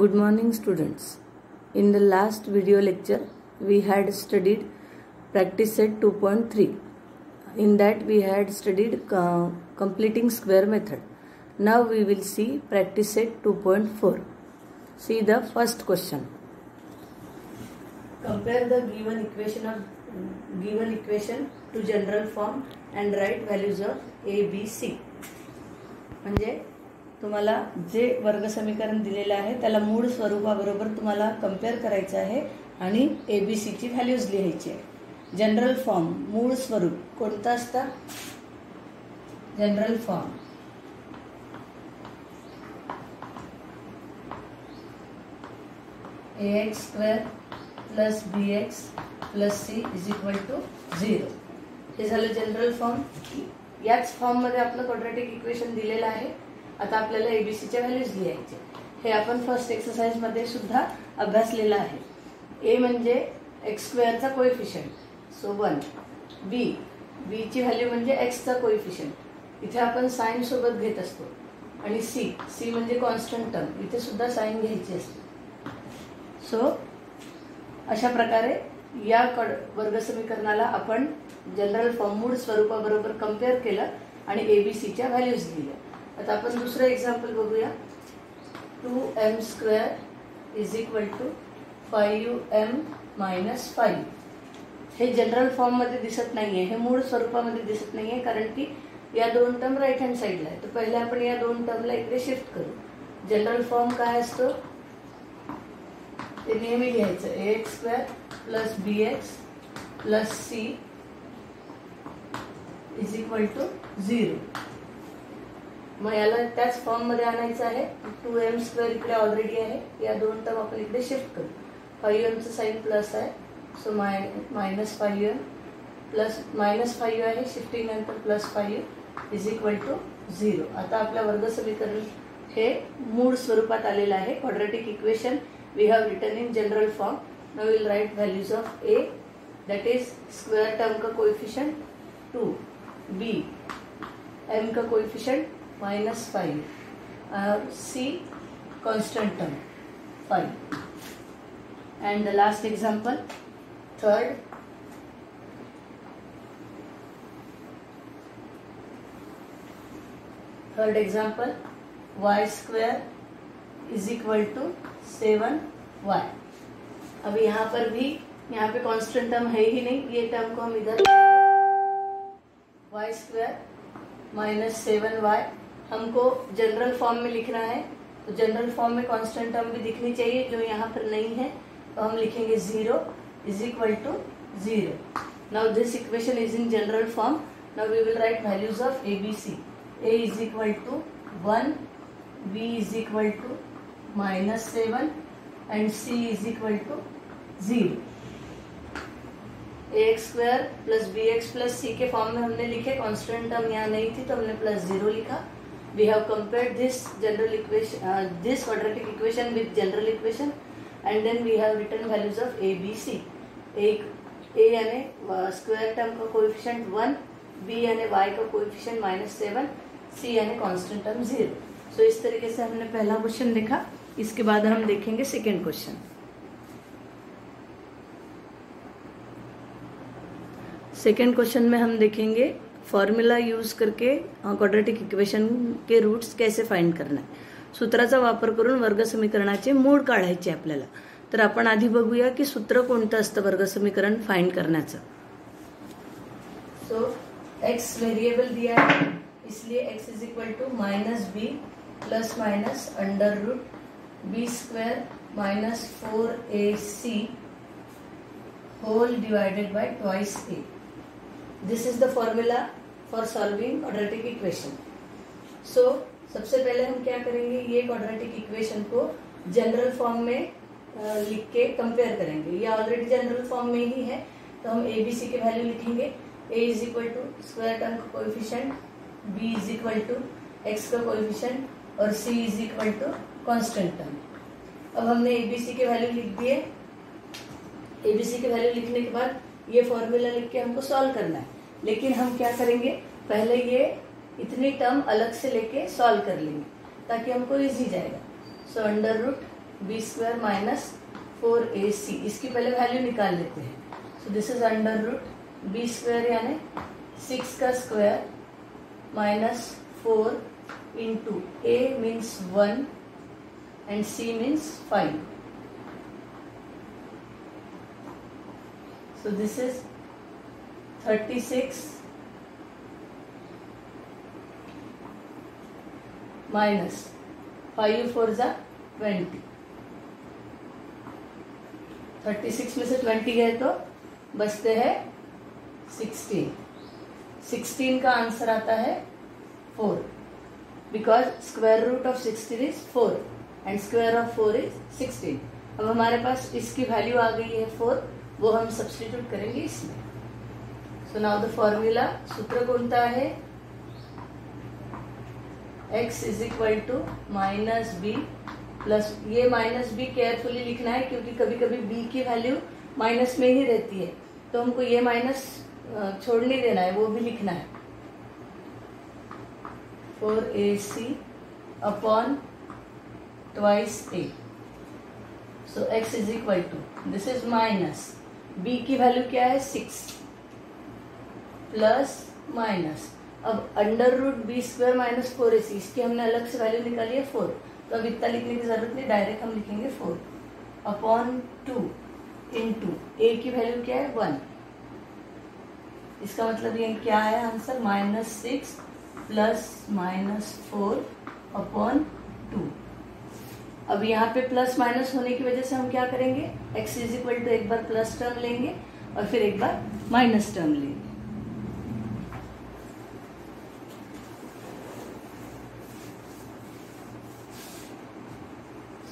Good morning students. In the last video lecture we had studied practice set 2.3. In that we had studied completing square method. Now we will see practice set 2.4. See the first question. Compare the given equation to general form and write values of A, B, C. म्हणजे तुम्हाला जे वर्ग समीकरण दिलेले आहे त्याला मूळ स्वरूपाबरोबर तुम्हाला compare करायचं आहे आणि ABC ची व्हॅल्यूज लिहायची आहे. जनरल फॉर्म मूळ स्वरूप कोणतं असतं? General form ax² + bx + c = 0. हे झालं जनरल फॉर्म. याच फॉर्म मध्ये आपलं क्वाड्रॅटिक इक्वेशन दिलेलं आहे. आता आपल्याला ABC च्या व्हॅल्यूज लिहायचे. हे आपण फर्स्ट एक्सरसाइज मध्ये सुद्धा अभ्यासलेलं आहे. A म्हणजे x² चा कोएफिशिएंट, सो 1. B ची व्हॅल्यू म्हणजे x चा कोएफिशिएंट, इथे आपण साइन सोबत घेत असतो. आणि C म्हणजे कॉन्स्टंट टर्म, इथे सुद्धा साइन घ्यायची असते. सो अशा प्रकारे या वर्ग समीकरणाला आपण जनरल फॉर्म मूळ स्वरूपाबरोबर कंपेअर केलं आणि ABC च्या व्हॅल्यूज लिहिल्या. आता आपण दुसरं एक्झाम्पल बघूया. 2m² = 5m - 5. हे जनरल फॉर्म मध्ये दिसत नाहीये, हे मूळ स्वरूपामध्ये दिसत नाहीये, कारण की या दोन टर्म राईट हँड साइडला आहे. तर पहिले आपण या दोन टर्मला इकडे शिफ्ट करू. जनरल फॉर्म काय असतो ते नेहमी लिहायचं. ax² + bx + c = 0. मग याला त्याच फॉर्म मध्ये आणायचं आहे. 2m² इकडे ऑलरेडी आहे, या दोन टर्म आपण इकडे शिफ्ट करू. 5m चं साइन प्लस आहे, सो -5m प्लस -5 आहे, शिफ्टिंग नंतर +5 = 0. आता आपल्या वर्ग समीकरण हे मूळ स्वरूपात आलेलं आहे. Quadratic equation we have written in general form. Now we will write values of A, that is square term का कोएफिशिएंट 2, B m का कोएफिशिएंट -5 और C constant term 5. And the last example, third example, y² = 7y. अब यहाँ पर भी यहाँ पे constant term है ही नहीं, ये टर्म को हम इधर y² - 7y हमको जनरल फॉर्म में लिखना है. तो जनरल फॉर्म में कांस्टेंट टर्म भी दिखनी चाहिए, जो यहाँ पर नहीं है. तो हम लिखेंगे 0 = 0. Now this equation is in general form. Now we will write values of ABC. A = 1, B = -7 and C = 0. ax² + bx + c के फॉर्म में हमने लिखे. कांस्टेंट टर्म यहाँ नहीं थी तो हमने +0 लिखा. We have compared this this quadratic equation with general equation, and then we have written values of A, B, C. A यानी स्क्वायर टर्म का कोएफिशिएंट 1, B यानी y का कोएफिशिएंट -7, C यानी कांस्टेंट टर्म 0. सो इस तरीके से हमने पहला क्वेश्चन देखा. इसके बाद हम देखेंगे सेकेंड क्वेश्चन. सेकेंड क्वेश्चन में हम देखेंगे फॉर्म्युला यूज करके क्वाड्रॅटिक इक्वेशन के रूट्स कैसे फाइंड करना है. सूत्राचा वापर करून वर्ग समीकरणाचे मूळ काढायचे आपल्याला. तर आपण आधी बघूया की सूत्र कोणतं असतं वर्ग समीकरण फाइंड करण्याचं. सो x वेरिएबल दिया है, इसलिए x = -b ± √b² - 4ac whole divided by twice a. This is the formula for solving quadratic equation. So सबसे पहले हम क्या करेंगे, ये क्वाड्रेटिक इक्वेशन को जनरल फॉर्म में लिख के कंपेयर करेंगे. ये ऑलरेडी जनरल फॉर्म में ही है, तो हम ABC के वैल्यू लिखेंगे. A = स्क्वायर टर्म का कोएफिशिएंट, B = x का कोएफिशिएंट और C = कांस्टेंट टर्म. अब हमने ABC के वैल्यू लिख दिए. ABC के वैल्यू लिखने के बाद ये फॉर्मूला लिख के हमको सॉल्व करना है. लेकिन हम क्या करेंगे, पहले ये इतनी टर्म अलग से लेके सॉल्व कर लेंगे ताकि हमको इजी जाएगा. सो √b² B square minus 4ac, इसकी पहले वैल्यू निकाल लेते हैं. So this is under root B square यानी 6 का स्क्वायर minus 4 into a means 1 and c means 5. So this is 36 minus 5 4 जा 20. 36 में से 20 गए तो बचते हैं 16. 16 का आंसर आता है 4 because square root of 16 is 4 and square of 4 is 16. अब हमारे पास इसकी वैल्यू आ गई है 4, वो हम सब्स्टिट्यूट करेंगे इसमें. सो नाउ द फॉर्मूला, सूत्र कौनता है, x is equal to minus B plus, ये माइनस बी केयरफुली लिखना है क्योंकि कभी कभी b की वैल्यू माइनस में ही रहती है, तो हमको ये माइनस छोड़ नहीं देना है, वो भी लिखना है. 4ac upon twice a. So x is equal to, this is minus, b की वैल्यू क्या है 6 प्लस माइनस, अब under root B square minus 4ac, इसकी हमने अलग से वैल्यू निकाली है 4, तो अब इतना लिखने की जरूरत नहीं, डायरेक्ट हम लिखेंगे 4 अपॉन 2 इंटू a की वैल्यू क्या है 1. इसका मतलब ये क्या है answer, minus 6 plus minus 4 upon 2. अब यहाँ पे प्लस माइनस होने की वजह से हम क्या करेंगे, x इज इक्वल टू एक बार प्लस टर्म लेंगे और फिर एक बार माइनस टर्म लेंगे.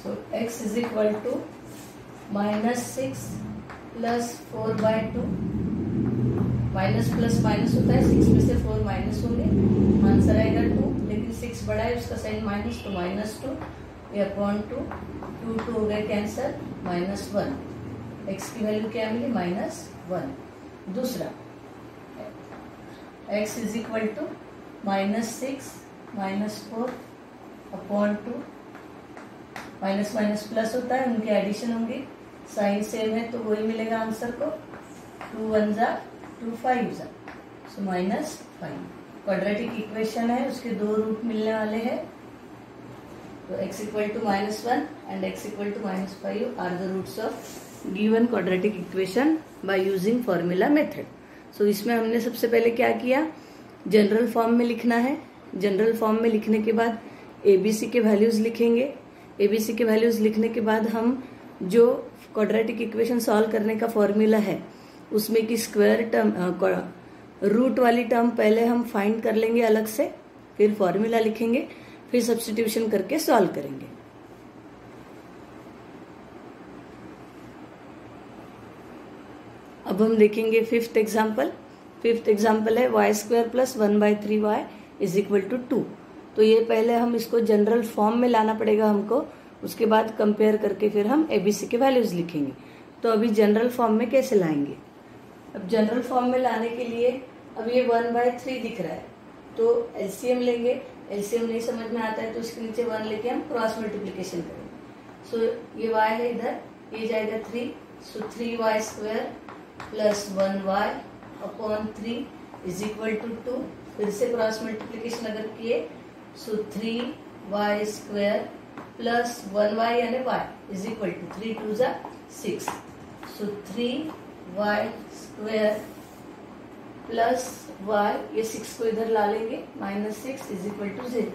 So x is equal to minus 6 plus 4/2. Minus plus minus होता है, 6 में से 4 माइनस होंगे, आंसर आएगा 2, लेकिन 6 बड़ा है उसका साइन माइनस, तो -2 अपॉन 2, 2 हो गए कैंसर, -1. x की वैल्यू क्या मिली, -1. दूसरा x is equal to -6 -4 upon 2. Minus minus plus होता है, उनके एडिशन होंगे, साइन सेम है तो वही मिलेगा आंसर को. 2 1 जा 2 5 जा, सो -5. क्वाड्रेटिक इक्वेशन है, उसके दो रूट मिलने वाले हैं, तो x equal to -1 and x equal to -5 are the roots of given quadratic equation by using formula method. So इसमें हमने सबसे पहले क्या किया, जनरल फॉर्म में लिखना है. जनरल फॉर्म में लिखने के बाद एबीसी के वैल्यूज लिखेंगे. एबीसी के वैल्यूज लिखने के बाद हम जो क्वाड्रेटिक इक्वेशन सॉल्व करने का फॉर्मूला है उसमें की स्क्वायर टर्म, रूट वाली टर्म पहले हम फाइंड कर लेंगे अलग से, फिर फॉर्मूला लिखेंगे, फिर सब्स्टिट्यूशन करके सॉल्व करेंगे. अब हम देखेंगे फिफ्थ एग्जाम्पल. फिफ्थ एग्जाम्पल है y square plus 1/3y is equal to 2. तो ये पहले हम इसको जनरल फॉर्म में लाना पड़ेगा हमको, उसके बाद कंपेयर करके फिर हम एबीसी के वैल्यूज लिखेंगे. तो अभी जनरल फॉर्म में कैसे लाएंगे, अब जनरल फॉर्म में लाने के लिए अब ये 1/3 दिख रहा है, तो एलसीएम लेंगे. एलसीएम नहीं समझ में आता है तो इसके नीचे 1 लेके हम क्रॉस मल्टीप्लीकेशन करेंगे. सो ये y है इधर, ये जाएगा 3, so 3y square plus 1y upon 3 is equal to 2. फिर से क्रॉस मल्टीप्लीकेशन अगर किए, सो 3y स्क्वायर प्लस 1y यानी y इज इक्वल टू 3 2 जा 6. सो 3y स्क्वायर प्लस y, ये 6 को इधर ला लेंगे, -6 इज इक्वल टू 0.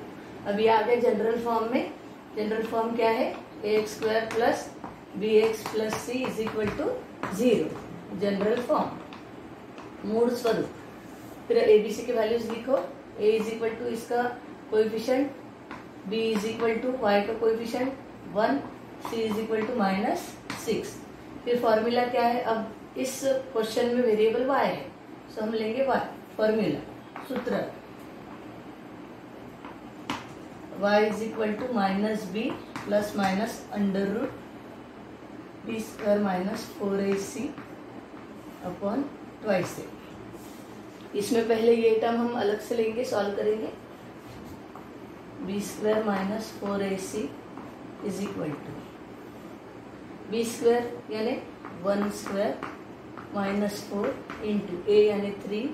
अब ये आ गए जनरल फॉर्म में. जनरल फॉर्म क्या है, ax square plus bx plus c is equal to 0. General form, मूल स्वरूप. फिर एबीसी के वैल्यूज लिखो. a इज इक्वल टू इसका coefficient, b is equal to y का coefficient 1, c is equal to -6. फिर फॉर्मूला क्या है, अब इस क्वेश्चन में वेरिएबल y है, सो हम लेंगे y. फॉर्मूला, सूत्र y is equal to -b plus minus under root b square minus 4ac upon twice a. इसमें पहले ये टर्म हम अलग से लेंगे, सॉल्व करेंगे. b square minus 4ac is equal to B square यानी 1 स्क्वेअर माइनस 4 इंटू ए यानी 3,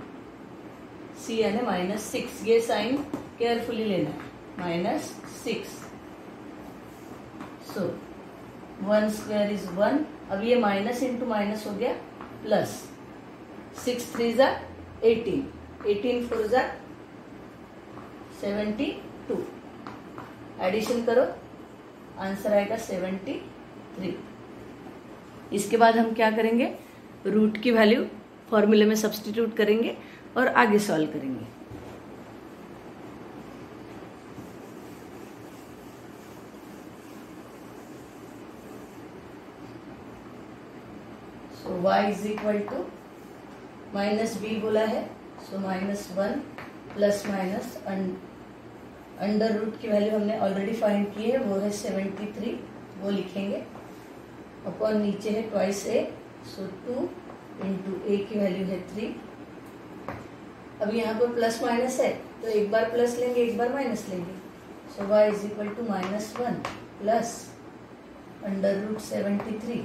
सी यानी -6। ये साइन केयरफुली लेना है, -6। सो 1 स्क्वेयर इज 1। अब ये माइनस इंटू माइनस हो गया प्लस, 6 3 जा 18, 18 4 जा 72। एडिशन करो, आंसर आएगा 73। इसके बाद हम क्या करेंगे, रूट की वैल्यू फॉर्मूले में सब्स्टिट्यूट करेंगे और आगे सॉल्व करेंगे। So y is equal to -b बोला है, so -1 plus minus under root की वैल्यू हमने ऑलरेडी फाइंड की है, वो है 73, वो लिखेंगे। अपॉन नीचे है ट्वाइस a, सो 2 इंटू ए की वैल्यू है 3। अब यहाँ पर प्लस माइनस है तो एक बार प्लस लेंगे एक बार माइनस लेंगे। So y is equal to -1 plus under root 73,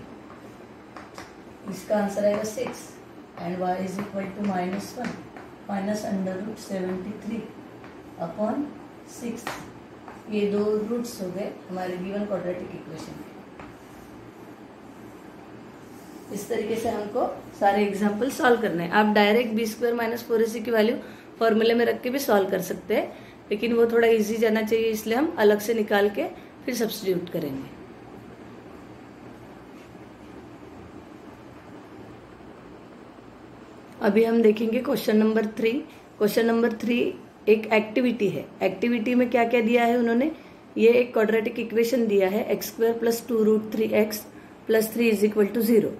इसका आंसर आएगा 6। And y is equal to -1 minus under root 73 upon 6। ये दो रूट्स हो गए हमारे गिवन क्वाड्रेटिक इक्वेशन के। इस तरीके से हमको सारे एग्जाम्पल सॉल्व करने हैं। आप direct B square minus 4ac की वैल्यू फॉर्मूले में रख के भी सॉल्व कर सकते हैं, लेकिन वो थोड़ा इजी जाना चाहिए, इसलिए हम अलग से निकाल के फिर सब्स्टिट्यूट करेंगे। अभी हम देखेंगे क्वेश्चन नंबर 3। क्वेश्चन नंबर 3 एक एक्टिविटी है। एक्टिविटी में क्या क्या दिया है उन्होंने, ये एक क्वाड्रेटिक इक्वेशन दिया है x² plus 2√3x plus 3 is equal to 0।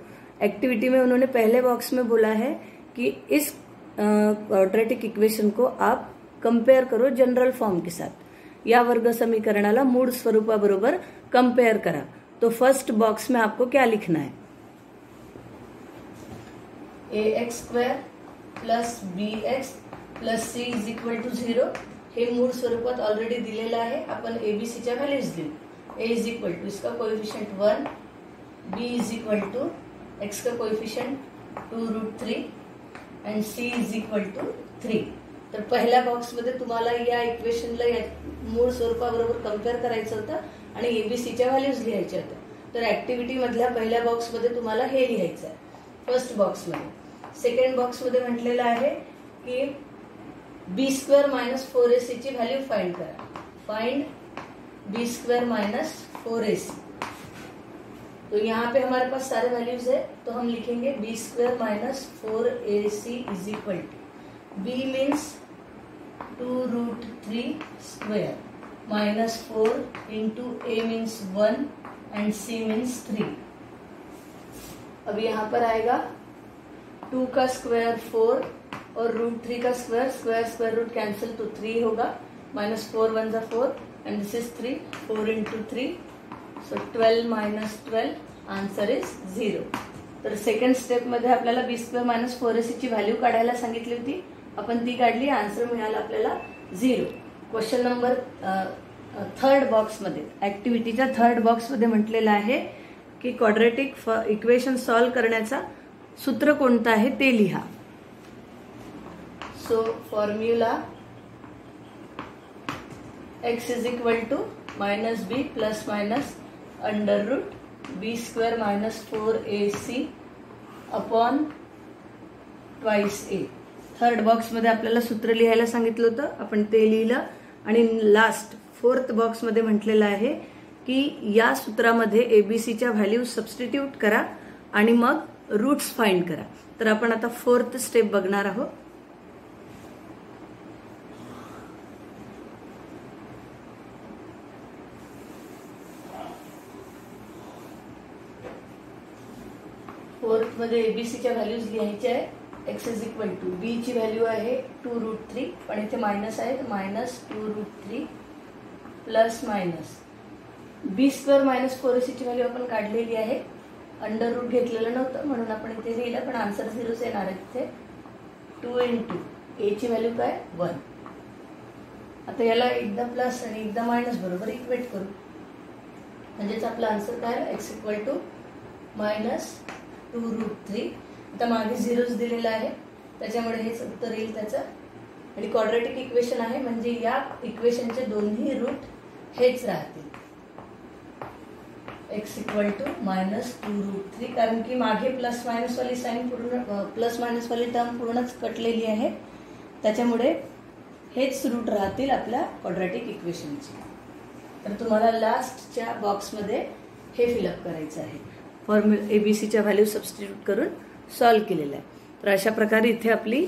Activity में उन्होंने पहले बॉक्स में बोला है कि इस क्वाड्रेटिक इक्वेशन को आप कंपेयर करो जनरल फॉर्म के साथ, या वर्ग समीकरणाला मूळ स्वरूपाबरोबर कंपेयर करा। तो फर्स्ट बॉक्स में आपको क्या लिखना है, ax² plus bx plus c is equal to 0 हे मूळ स्वरूपात ऑलरेडी दिलेलं आहे। आपण एबीसीच्या व्हॅल्यूज लिहू। a इज इक्वल टू इसका coefficient 1, b is equal to x का coefficient 2√3 and c is equal to 3। तर पहिल्या बॉक्स मध्ये तुम्हाला या इक्वेशनला मूळ स्वरूपाबरोबर कंपेअर करायचं होतं आणि एबीसीच्या व्हॅल्यूज लिहायच्या होत्या। तर ऍक्टिव्हिटी मधल्या पहिल्या बॉक्स मध्ये तुम्हाला हे लिहायचं आहे फर्स्ट बॉक्स मध्ये। सेकंड बॉक्स मध्ये म्हटलेलं आहे की b² माइनस 4ac ची व्हॅल्यू फाइंड करा। Find b² minus 4ac। तो यहाँ पे हमारे पास सारे वैल्यूज है, तो हम लिखेंगे b² minus 4ac is equal to b means 2√3 square minus 4 into a means 1 and c means 3। अब यहाँ पर आएगा 2 का स्क्वायर 4 और √3 का स्क्वायर, स्क्वायर रूट कैंसिल तो 3 होगा, माइनस 4 1 जा 4 and this is 3, 4 into 3, so 12 minus 12, answer is 0। तर सेकंड स्टेप मध्ये आपल्याला b² माइनस 4ac ची व्हॅल्यू काढायला सांगितली होती, आपण ती काढली, आन्सर मिळाला आपल्याला 0। क्वेश्चन नंबर थर्ड बॉक्स मध्ये, ऍक्टिव्हिटीच्या थर्ड बॉक्स मध्ये म्हटलेलं आहे की क्वाड्रेटिक इक्वेशन सॉल्व करण्याचा सूत्र कोणतं आहे ते लिहा। So formula x is equal to -b plus minus under root b² minus 4ac upon twice a। Third box मध्ये आपल्याला सूत्र लिहायला सांगितलं होतं, आपण ते लिहिलं। आणि लास्ट फोर्थ बॉक्स मध्ये म्हटलेलं आहे की या सूत्रामध्ये एबीसीच्या व्हॅल्यू सबस्टिट्यूट करा आणि मग रूट्स फाइंड करा। तर आपण आता फोर्थ स्टेप बघणार आहोत। फोर्थ मध्ये एबीसीच्या व्हॅल्यूज लिहायच्या आहे। x is equal to b ची व्हॅल्यू आहे 2√3, पण इथे मायनस आहे, तर minus 2√3 plus minus b² minus 4ac ची व्हॅल्यू आपण काढलेली आहे, अंडर रूट घेतलेलं नव्हतं म्हणून आपण इथे लिहिलं, पण आन्सर 0च येणार आहे तिथे। 2 इंटू a ची व्हॅल्यू काय 1। आता याला एकदा प्लस आणि एकदा मायनस बरोबर इक्वेट करू, म्हणजेच आपला आन्सर काय x इक्वल टू -2√3. आता मागे झिरोच दिलेला आहे, त्याच्यामुळे हेच उत्तर येईल त्याचं. आणि क्वाड्रॅटिक इक्वेशन आहे म्हणजे या इक्वेशनचे दोन्ही रूट हेच राहतील. x = -2√3, कारण की मागे प्लस मायनस वाली साइन पूर्ण प्लस मायनस वाली टर्म पूर्णच कटलेली आहे, त्याच्यामुळे हेच रूट राहतील आपल्या क्वाड्रॅटिक इक्वेशनचे. तर तुम्हाला लास्टच्या बॉक्समध्ये हे फिलअप करायचं आहे. फॉर्म्युला ABCच्या व्हॅल्यू सबस्टिट्यूट करून सॉल्व्ह केलेलं आहे. तर अशा प्रकारे इथे आपली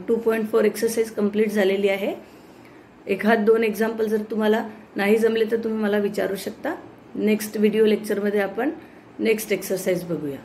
2.4 एक्सरसाइज कंप्लीट झालेली आहे. एखाद दोन एक्झाम्पल जर तुम्हाला नाही जमले तर तुम्ही मला विचारू शकता. नेक्स्ट व्हिडिओ लेक्चरमध्ये आपण नेक्स्ट एक्सरसाइज बघूया.